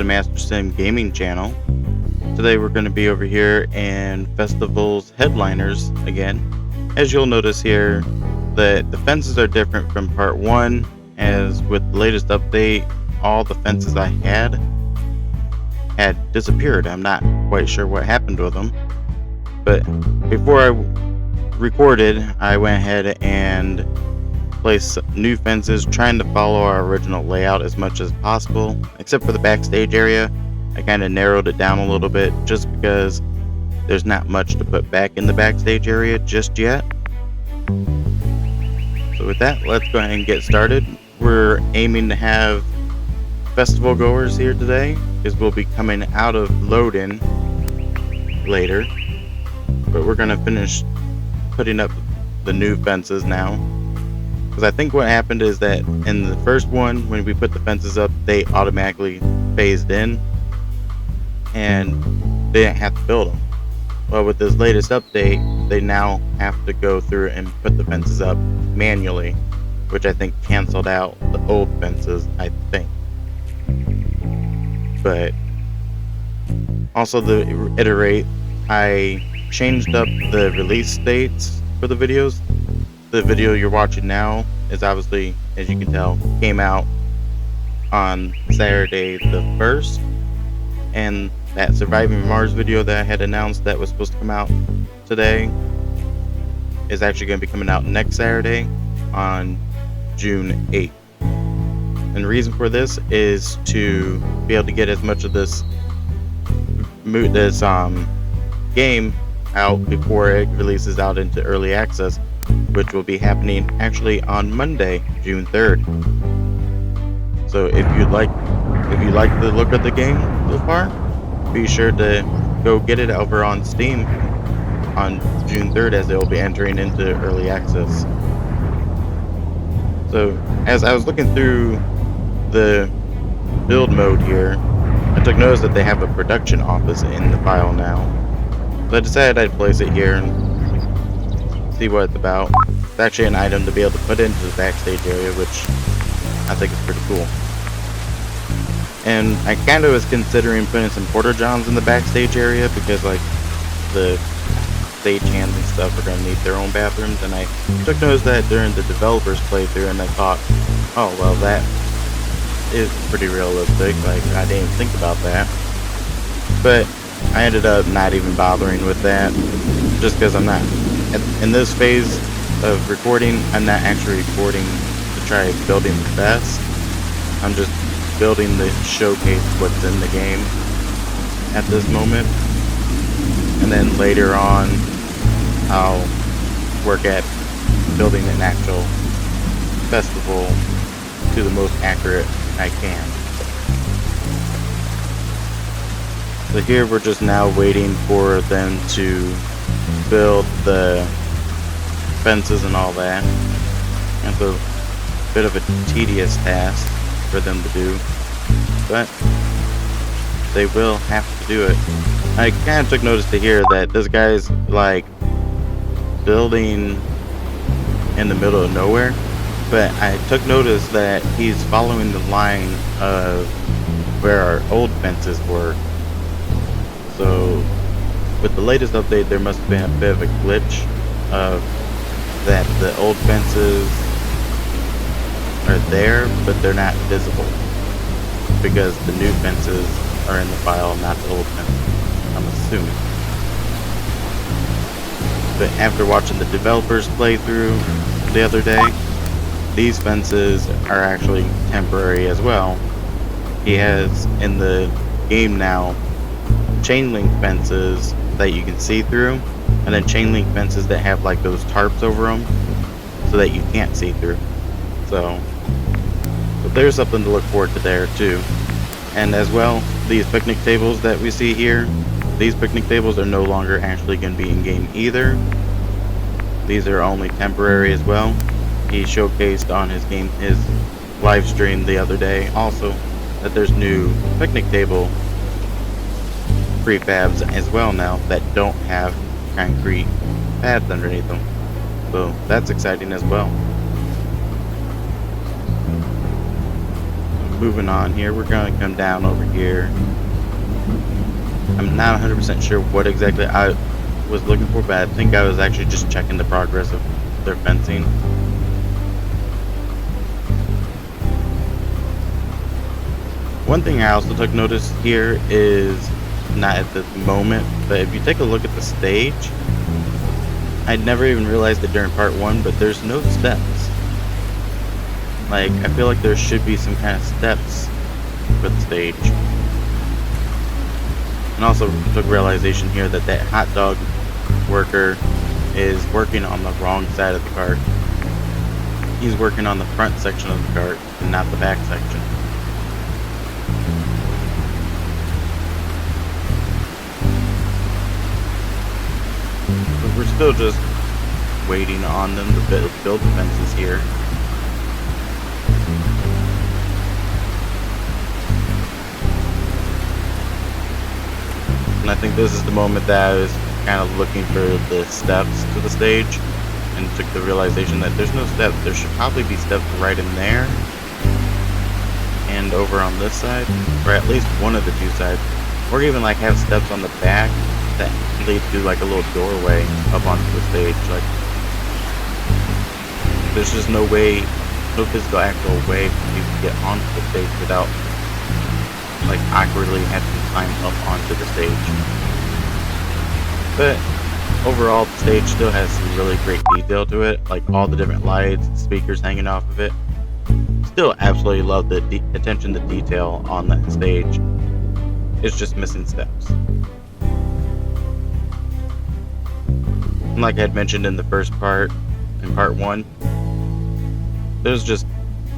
the Master Sim Gaming channel. Today we're going to be over here in Festival's Headliners again. As you'll notice here, the fences are different from part 1, as with the latest update, all the fences I had disappeared. I'm not quite sure what happened to them, but before I recorded, I went ahead and place new fences, trying to follow our original layout as much as possible, except for the backstage area. I kind of narrowed it down a little bit just because there's not much to put back in the backstage area just yet. So with that, let's go ahead and get started. We're aiming to have festival goers here today, because we'll be coming out of load-in later, but we're going to finish putting up the new fences now. Because I think what happened is that in the first one, when we put the fences up, they automatically phased in and they didn't have to build them. Well, with this latest update, they now have to go through and put the fences up manually, which I think canceled out the old fences, I think. But also, to reiterate, I changed up the release dates for the videos. The video you're watching now is obviously, as you can tell, came out on Saturday the 1st, and that Surviving Mars video that I had announced that was supposed to come out today is actually going to be coming out next Saturday on June 8th. And the reason for this is to be able to get as much of this game out before it releases out into early access, which will be happening actually on Monday, June 3rd. So if you like the look of the game so far, be sure to go get it over on Steam on June 3rd, as it will be entering into early access. So as I was looking through the build mode here, I took notice that they have a production office in the file now. So I decided I'd place it here and see what it's about. It's actually an item to be able to put into the backstage area, which I think is pretty cool. And I kind of was considering putting some porta johns in the backstage area, because like the stagehands and stuff are going to need their own bathrooms, and I took notice that during the developers playthrough, and I thought, oh well, that is pretty realistic. Like, I didn't even think about that. But I ended up not even bothering with that, just because I'm not in this phase of recording. I'm not actually recording to try building the best. I'm just building to showcase what's in the game at this moment, and then later on I'll work at building an actual festival to the most accurate I can. So here we're just now waiting for them to build the fences and all that. It's a bit of a tedious task for them to do, but they will have to do it. I kind of took notice to hear that this guy's like building in the middle of nowhere, but I took notice that he's following the line of where our old fences were. So with the latest update, there must have been a bit of a glitch of that the old fences are there, but they're not visible, because the new fences are in the file, not the old fences, I'm assuming. But after watching the developers playthrough the other day, these fences are actually temporary as well. He has in the game now chain link fences that you can see through, and then chain link fences that have like those tarps over them so that you can't see through. So there's something to look forward to there too. And as well, these picnic tables that we see here, these picnic tables are no longer actually going to be in game either. These are only temporary as well. He showcased on his live stream the other day also that there's new picnic table prefabs as well now that don't have concrete pads underneath them. So that's exciting as well. moving on here, we're going to come down over here. I'm not 100% sure what exactly I was looking for, but I think I was actually just checking the progress of their fencing. One thing I also took notice here is, not at the moment, but if you take a look at the stage, I never even realized it during part 1, but there's no steps. Like, I feel like there should be some kind of steps for the stage. And also took realization here that that hot dog worker is working on the wrong side of the cart. He's working on the front section of the cart and not the back section. But we're still just waiting on them to build the fences here. And I think this is the moment that I was kind of looking for the steps to the stage and took the realization that there's no steps. There should probably be steps right in there and over on this side, or at least one of the two sides, or even like have steps on the back that lead to like a little doorway up onto the stage. Like, there's just no way, no physical actual way for you to get onto the stage without like awkwardly having to climb up onto the stage. But overall, the stage still has some really great detail to it, like all the different lights and speakers hanging off of it. Still absolutely love the attention to detail on that stage. It's just missing steps. And like I had mentioned in the first part, in part 1, there's just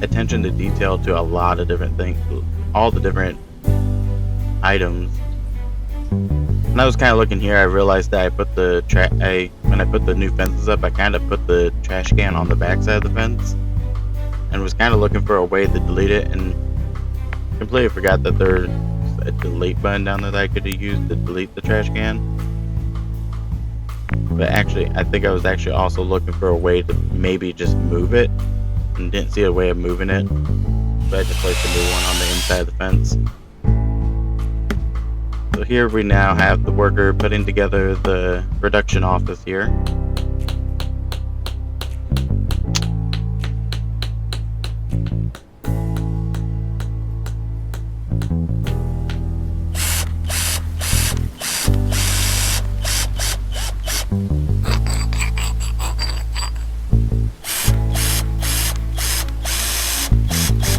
attention to detail to a lot of different things, all the different items. When I was kind of looking here, I realized that I put the when I put the new fences up, I kind of put the trash can on the back side of the fence, and was kind of looking for a way to delete it, and completely forgot that there's a delete button down there that I could have used to delete the trash can. But actually, I think I was actually also looking for a way to maybe just move it, and didn't see a way of moving it, so I just placed a new one on the inside of the fence. So here we now have the worker putting together the production office here.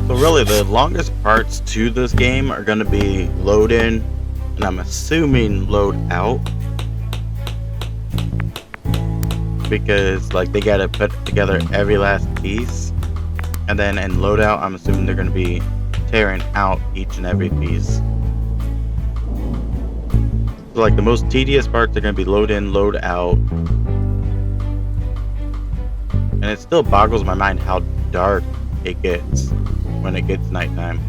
So really the longest parts to this game are going to be load in, and I'm assuming load out, because like they gotta put together every last piece, and then in loadout I'm assuming they're gonna be tearing out each and every piece. So like the most tedious parts are gonna be load in, load out, and it still boggles my mind how dark it gets when it gets nighttime.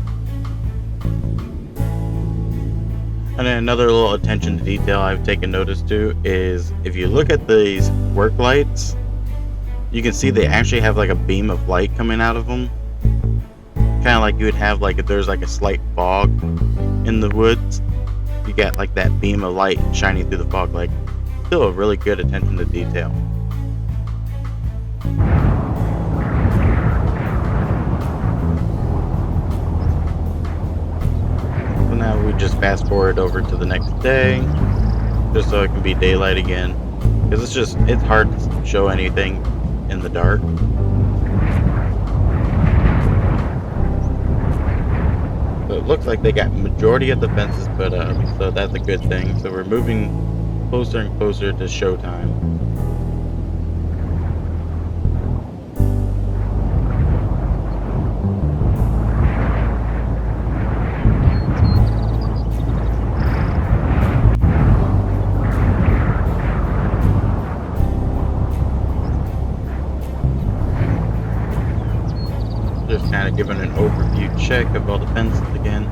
And then another little attention to detail I've taken notice to is if you look at these work lights, you can see they actually have like a beam of light coming out of them. Kind of like you would have like if there's like a slight fog in the woods, you get like that beam of light shining through the fog. Like, still a really good attention to detail. Now we just fast forward over to the next day, just so it can be daylight again, because it's hard to show anything in the dark. So it looks like they got majority of the fences put up, so that's a good thing. So we're moving closer and closer to showtime. Just kind of giving an overview check of all the fences again,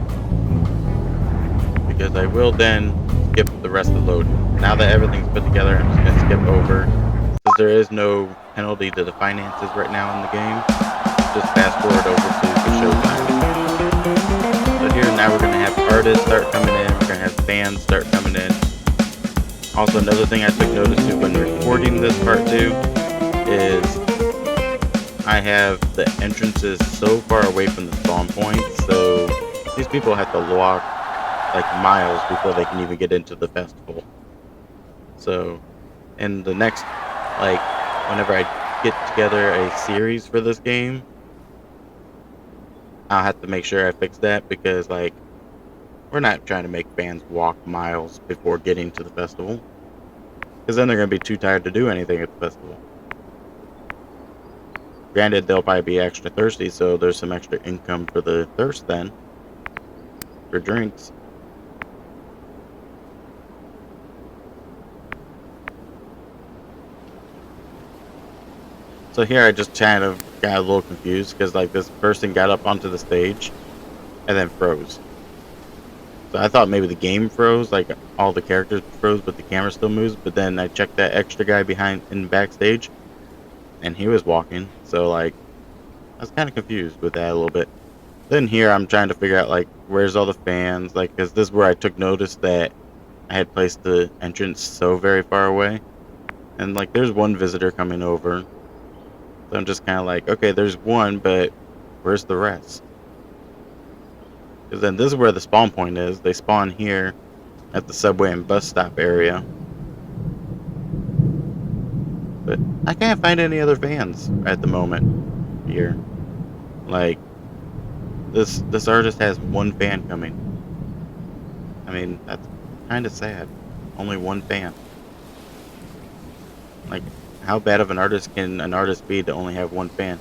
because I will then skip the rest of the load. Now that everything's put together, I'm just going to skip over, since there is no penalty to the finances right now in the game. Just fast forward over to the showtime. now we're gonna have artists start coming in. We're gonna have fans start coming in. Also, another thing I took notice to when recording this part 2 is I have the entrances so far away from the spawn points, so these people have to walk like miles before they can even get into the festival. So, in the next, like, whenever I get together a series for this game, I'll have to make sure I fix that, because, like, we're not trying to make fans walk miles before getting to the festival, because then they're going to be too tired to do anything at the festival. Granted, they'll probably be extra thirsty, so there's some extra income for the thirst then, for drinks. So here I just kind of got a little confused, because like this person got up onto the stage and then froze. So I thought maybe the game froze, like all the characters froze, but the camera still moves. But then I checked that extra guy behind in backstage, and he was walking. So like, I was kind of confused with that a little bit. Then here I'm trying to figure out like, where's all the fans? Like, because this is where I took notice that I had placed the entrance so very far away, and like there's one visitor coming over. So I'm just kind of like, okay, there's one, but where's the rest? Because then this is where the spawn point is. They spawn here at the subway and bus stop area. But I can't find any other fans at the moment here. Like, this artist has one fan coming. I mean, that's kind of sad. Only one fan. Like, how bad of an artist can an artist be to only have one fan?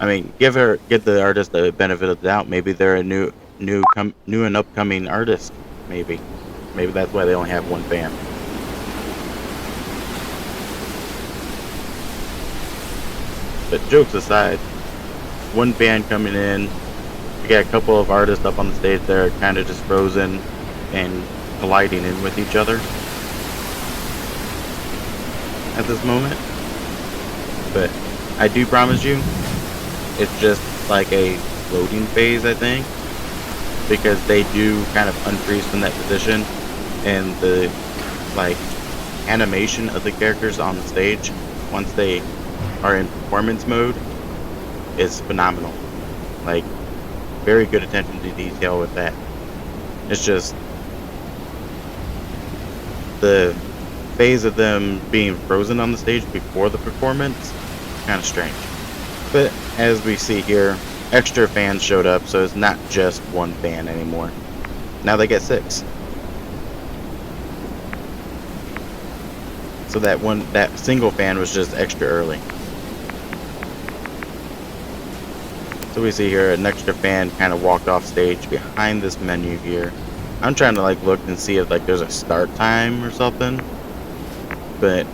I mean, give the artist the benefit of the doubt. Maybe they're a new and upcoming artist. Maybe that's why they only have one fan. But jokes aside, one fan coming in. We got a couple of artists up on the stage there, kind of just frozen and colliding in with each other at this moment. But I do promise you, it's just like a loading phase, I think, because they do kind of unfreeze from that position, and the like animation of the characters on the stage once they are in performance mode is phenomenal. Like, very good attention to detail with that. It's just the phase of them being frozen on the stage before the performance, kind of strange. But as we see here, extra fans showed up, so it's not just one fan anymore. Now they get 6. So that single fan was just extra early. So we see here an extra fan kind of walked off stage behind this menu here. I'm trying to like look and see if like there's a start time or something. But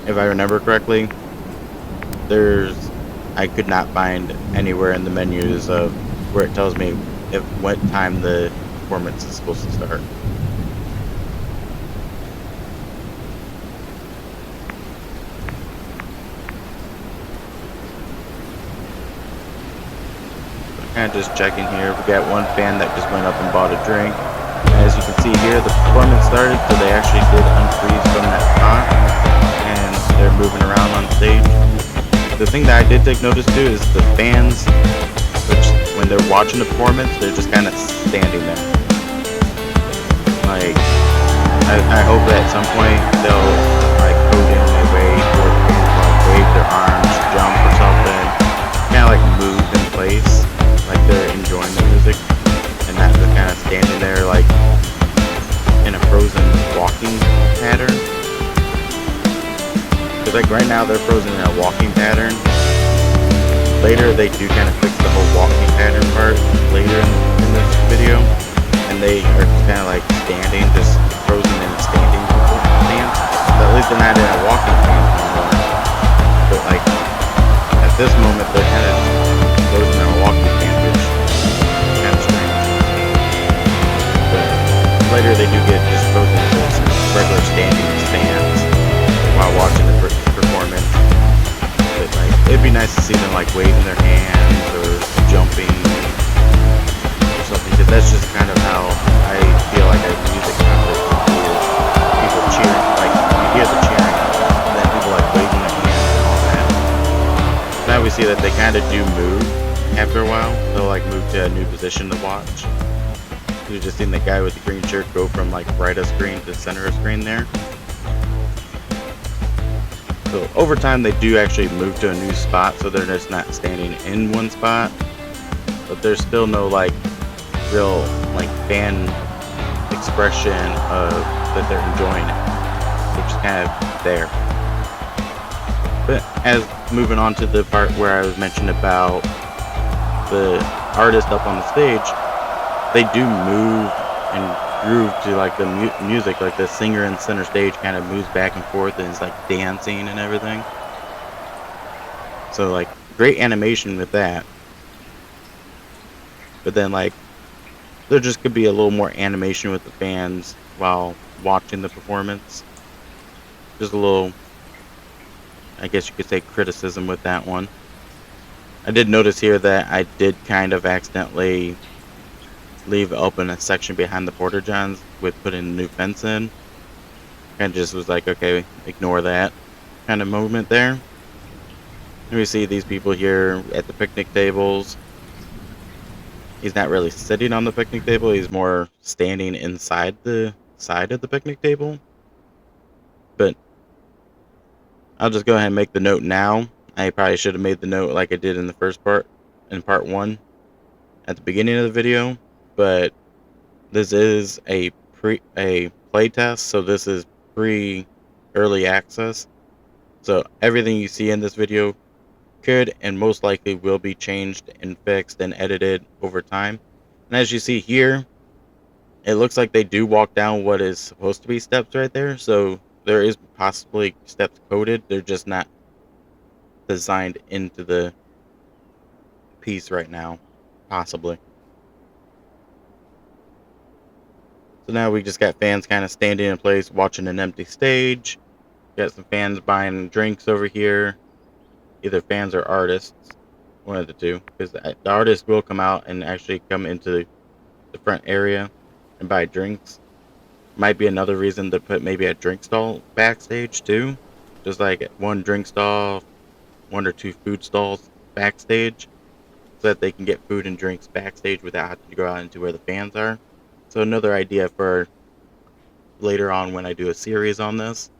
if I remember correctly, I could not find anywhere in the menus of where it tells me what time the performance is supposed to start. Kind of just checking here. We got one fan that just went up and bought a drink. As you can see here, the performance started, so they actually did unfreeze from that spot, and they're moving around on stage. The thing that I did take notice to is the fans, which when they're watching the performance, they're just kind of standing there. Like, I hope that at some point they'll like code in a way for fans to like wave their arms, jump or something, kind of like move in place, like they're enjoying the music, and not just kind of standing there like in a frozen walking pattern. Because like right now they're frozen in a walking pattern. Later they do kind of fix the whole walking pattern part later in this video, and they are kind of like standing, just frozen in a standing stance. So at least they're not in a walking stance anymore. But like at this moment they're kind of frozen in a walking stance, which is kind of strange. But later they do get just frozen in this regular standing stance while watching the performance. But like, it'd be nice to see them like waving their hands or jumping or something, because that's just kind of how I feel like a music concert would be, is people cheering, like you hear the cheering, and then people like waving their hands and all that. Now we see that they kind of do move after a while. They'll like move to a new position to watch. You've just seen the guy with the green shirt go from like right of screen to center of screen there. So over time they do actually move to a new spot, so they're just not standing in one spot. But there's still no like real like fan expression of that they're enjoying it. They're just kind of there. But as moving on to the part where I was mentioning about the artist up on the stage, they do move and groove to like the music, like the singer in center stage kind of moves back and forth and is like dancing and everything. So like great animation with that. But then like there just could be a little more animation with the fans while watching the performance. Just a little, I guess you could say, criticism with that one. I did notice here that I did kind of accidentally leave open a section behind the Porta Johns with putting a new fence in. Kind of just was like, okay, ignore that kind of movement there. And we see these people here at the picnic tables. He's not really sitting on the picnic table, he's more standing inside the side of the picnic table. But I'll just go ahead and make the note now. I probably should have made the note like I did in the first part, in part 1, at the beginning of the video. But this is a playtest, so this is pre-early access. So everything you see in this video could and most likely will be changed and fixed and edited over time. And as you see here, it looks like they do walk down what is supposed to be steps right there. So there is possibly steps coded. They're just not designed into the piece right now, possibly. So now we just got fans kind of standing in place watching an empty stage. Got some fans buying drinks over here. Either fans or artists, one of the two, because the artist will come out and actually come into the front area and buy drinks. Might be another reason to put maybe a drink stall backstage too, just like one drink stall, 1 or 2 food stalls backstage, so that they can get food and drinks backstage without having to go out into where the fans are. So another idea for later on when I do a series on this.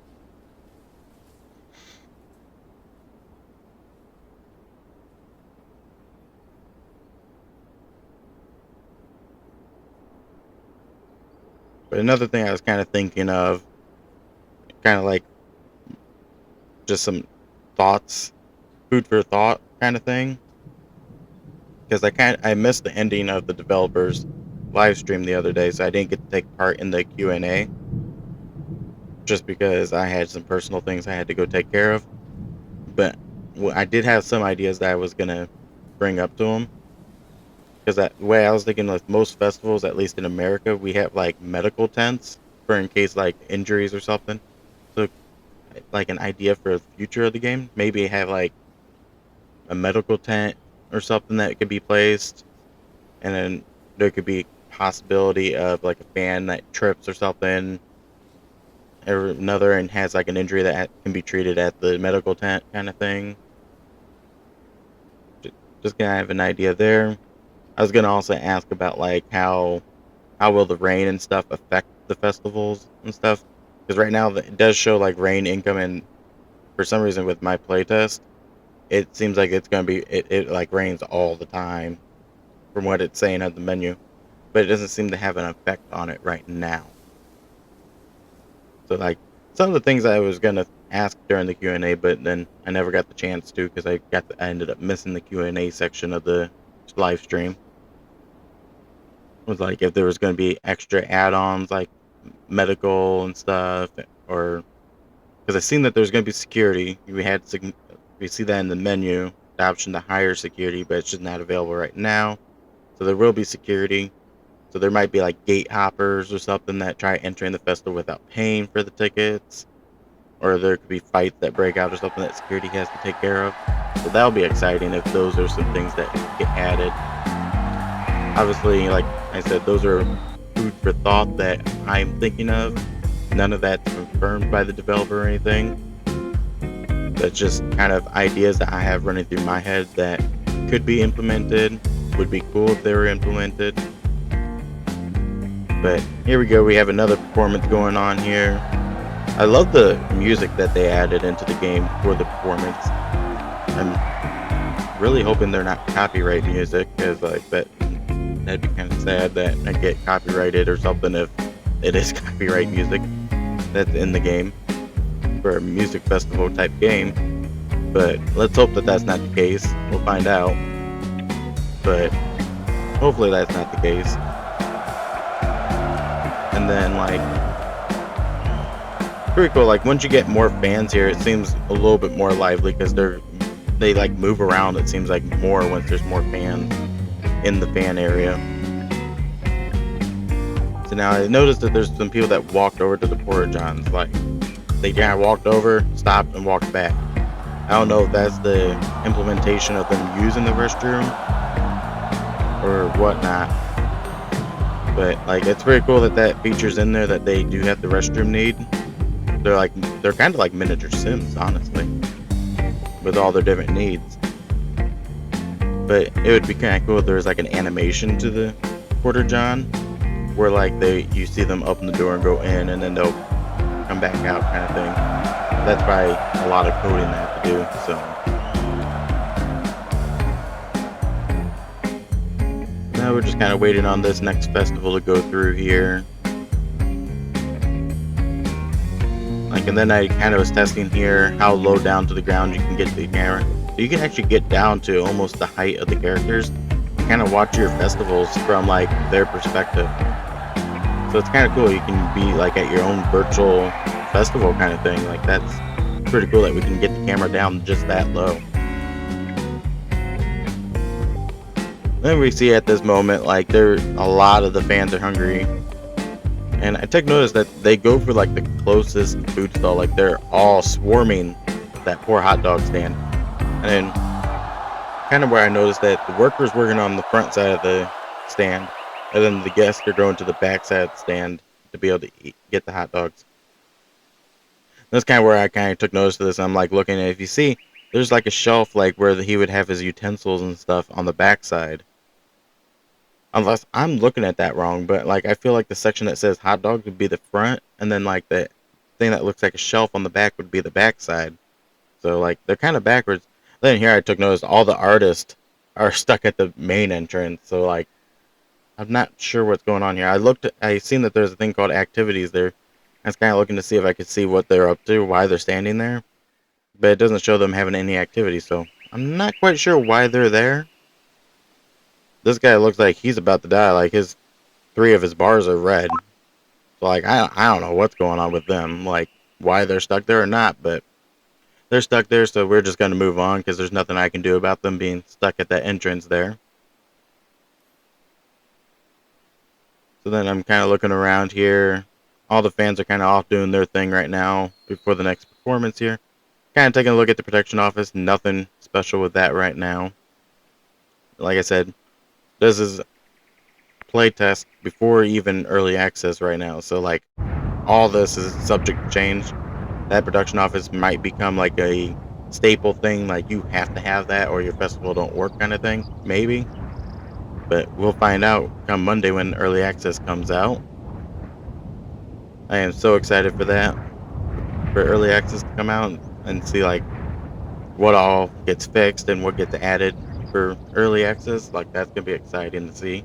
But another thing I was kind of thinking of, kind of like just some thoughts, food for thought kind of thing, because I missed the ending of the developers live stream the other day, so I didn't get to take part in the Q&A, just because I had some personal things I had to go take care of. But I did have some ideas that I was gonna bring up to them, because the way I was thinking, with most festivals, at least in America, we have like medical tents for in case like injuries or something. So like an idea for the future of the game, maybe have like a medical tent or something that could be placed, and then there could be possibility of like a fan that trips or something, or another, and has like an injury that can be treated at the medical tent kind of thing. Just gonna have an idea there. I was gonna also ask about like how will the rain and stuff affect the festivals and stuff, because right now it does show like rain income, and for some reason with my playtest it seems like it's gonna be it like rains all the time from what it's saying on the menu, but it doesn't seem to have an effect on it right now. So like some of the things I was gonna ask during the Q&A, but then I never got the chance to, because I ended up missing the Q&A section of the live stream. Was like if there was going to be extra add-ons like medical and stuff, or because I've seen that there's going to be security. We see that in the menu, the option to hire security, but it's just not available right now. So there will be security. So there might be like gate hoppers or something that try entering the festival without paying for the tickets, or there could be fights that break out or something that security has to take care of. So that'll be exciting if those are some things that get added. Obviously, like I said, those are food for thought that I'm thinking of. None of that's confirmed by the developer or anything. That's just kind of ideas that I have running through my head that could be implemented. Would be cool if they were implemented. But here we go. We have another performance going on here. I love the music that they added into the game for the performance. I'm really hoping they're not copyright music, because I bet that'd be kind of sad that I get copyrighted or something if it is copyright music that's in the game for a music festival type game. But let's hope that that's not the case. We'll find out. But hopefully that's not the case. And then, like, pretty cool. Like, once you get more fans here, it seems a little bit more lively, because they like move around. It seems like more once there's more fans in the fan area. So now I noticed that there's some people that walked over to the porta johns. Like, they kind of walked over, stopped, and walked back. I don't know if that's the implementation of them using the restroom or whatnot. But like, it's pretty cool that that feature's in there, that they do have the restroom need. They're kind of like miniature Sims, honestly, with all their different needs. But it would be kind of cool if there was like an animation to the porta john, where like you see them open the door and go in, and then they'll come back out, kind of thing. That's probably a lot of coding they have to do. So now we're just kind of waiting on this next festival to go through here. Like, and then I kind of was testing here how low down to the ground you can get the camera. So you can actually get down to almost the height of the characters. Kind of watch your festivals from like their perspective. So it's kind of cool. You can be like at your own virtual festival kind of thing. Like, that's pretty cool that we can get the camera down just that low. Then we see at this moment, like, a lot of the fans are hungry. And I took notice that they go for like the closest food stall. Like, they're all swarming that poor hot dog stand. And then kind of where I noticed that the workers working on the front side of the stand, and then the guests are going to the back side of the stand to be able to get the hot dogs. That's kind of where I kind of took notice of this. I'm like looking at, if you see, there's like a shelf like where he would have his utensils and stuff on the back side. Unless I'm looking at that wrong, but like, I feel like the section that says hot dog would be the front, and then like the thing that looks like a shelf on the back would be the back side. So like, they're kind of backwards. Then here I took notice all the artists are stuck at the main entrance. So like, I'm not sure what's going on here. I seen that there's a thing called activities there. I was kind of looking to see if I could see what they're up to, why they're standing there. But it doesn't show them having any activity, so I'm not quite sure why they're there. This guy looks like he's about to die. Like, 3 of his bars are red. So like, I don't know what's going on with them. Like, why they're stuck there or not, but they're stuck there, so we're just going to move on, because there's nothing I can do about them being stuck at that entrance there. So then I'm kind of looking around here. All the fans are kind of off doing their thing right now before the next performance here. Kind of taking a look at the production office. Nothing special with that right now. Like I said, this is playtest before even early access right now. So like, all this is subject to change. That production office might become like a staple thing. Like, you have to have that or your festival don't work, kind of thing. Maybe. But we'll find out come Monday when early access comes out. I am so excited for that, for early access to come out and see like what all gets fixed and what gets added for early access. Like, that's gonna be exciting to see.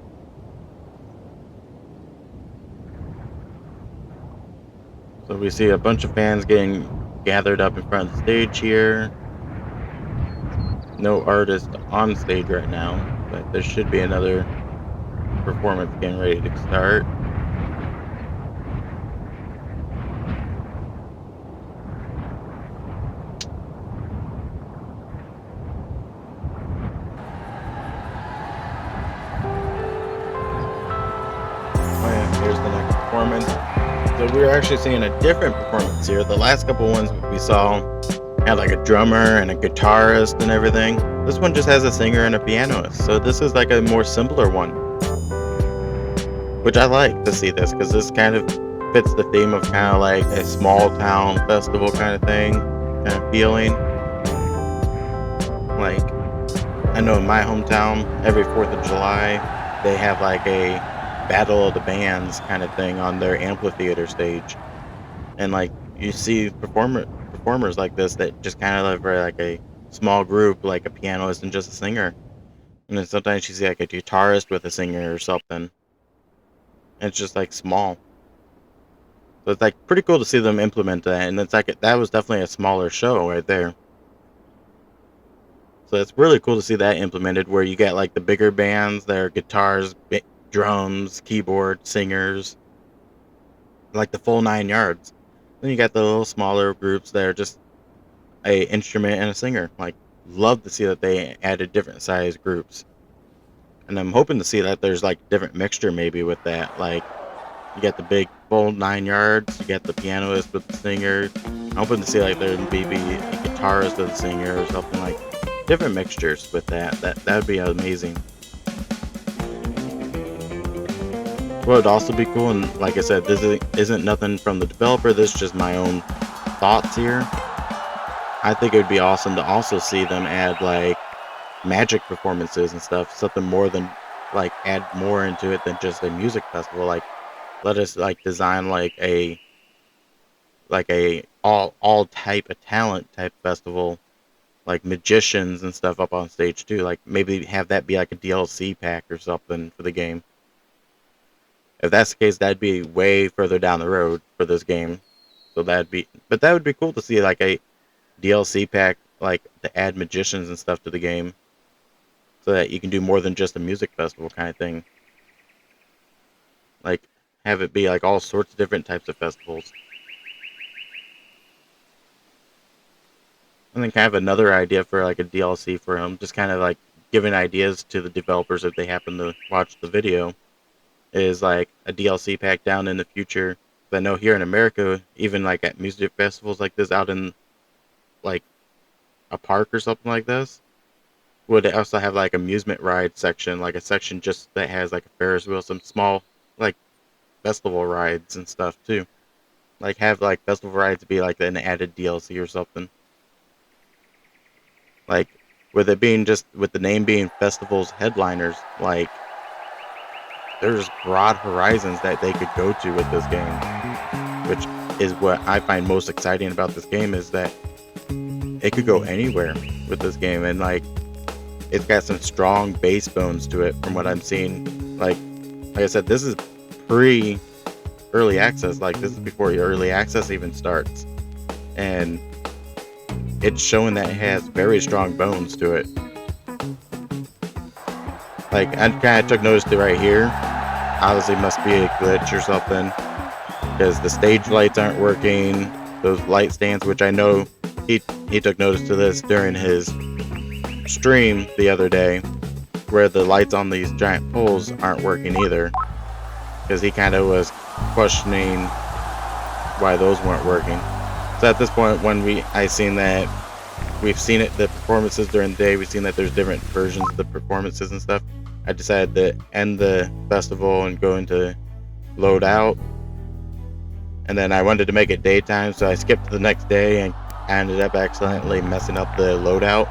So we see a bunch of fans getting gathered up in front of the stage here. No artist on stage right now, but there should be another performance getting ready to start. Here's the next performance. So we're actually seeing a different performance here. The last couple ones we saw had like a drummer and a guitarist and everything. This one just has a singer and a pianist. So this is like a more simpler one. which I like to see this because this kind of fits the theme of kind of like a small town festival kind of thing, kind of feeling. Like, I know in my hometown, every 4th of July, they have like a battle of the bands kind of thing on their amphitheater stage. And like, you see performers like this that just kind of are like a small group, like a pianist and just a singer. And then sometimes you see like a guitarist with a singer or something. And it's just like small. So it's like pretty cool to see them implement that. And it's like, that was definitely a smaller show right there. So it's really cool to see that implemented, where you get like the bigger bands that are guitars, drums, keyboard, singers, like the full 9 yards. Then you got the little smaller groups that are just a instrument and a singer. Like, love to see that they added different size groups. And I'm hoping to see that there's like different mixture maybe with that. Like, you got the big full 9 yards, you got the pianist with the singer. I'm hoping to see like there maybe a guitarist with a singer or something, like different mixtures with that. That would be amazing. What would also be cool, and like I said, this isn't nothing from the developer, this is just my own thoughts here. I think it would be awesome to also see them add like magic performances and stuff, something more than like add more into it than just a music festival. Like, let us like design like a all type of talent type festival, like magicians and stuff up on stage too. Like, maybe have that be like a DLC pack or something for the game. If that's the case, that'd be way further down the road for this game. So that would be cool to see like a DLC pack, like to add magicians and stuff to the game, so that you can do more than just a music festival kind of thing. Like, have it be like all sorts of different types of festivals. And then kind of another idea for like a DLC for them, just kind of like giving ideas to the developers if they happen to watch the video, is like a DLC pack down in the future. But I know here in America, even like at music festivals like this, out in like a park or something like this, would also have like amusement ride section, like a section just that has like a Ferris wheel, some small like festival rides and stuff too. Like, have like festival rides be like an added DLC or something. Like, with it being just with the name being Festival's Headliners, like, there's broad horizons that they could go to with this game, which is what I find most exciting about this game, is that it could go anywhere with this game. And like, it's got some strong bass bones to it from what I'm seeing. Like I said, this is pre-early access. Like, this is before your early access even starts, and it's showing that it has very strong bones to it. Like, I kind of took notice to right here. Obviously must be a glitch or something, because the stage lights aren't working. Those light stands, which I know he took notice to this during his stream the other day, where the lights on these giant poles aren't working either, because he kind of was questioning why those weren't working. So at this point, when we've seen the performances during the day, we've seen that there's different versions of the performances and stuff, I decided to end the festival and go into loadout. And then I wanted to make it daytime, so I skipped to the next day, and I ended up accidentally messing up the loadout.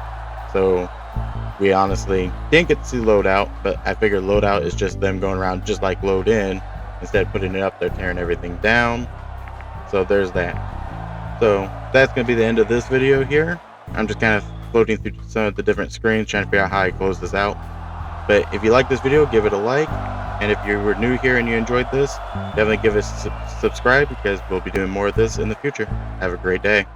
So we honestly didn't get to see loadout, but I figured loadout is just them going around just like load in. Instead of putting it up, they're tearing everything down. So there's that. So that's going to be the end of this video here. I'm just kind of floating through some of the different screens, trying to figure out how I close this out. But if you like this video, give it a like. And if you were new here and you enjoyed this, definitely give us a subscribe, because we'll be doing more of this in the future. Have a great day.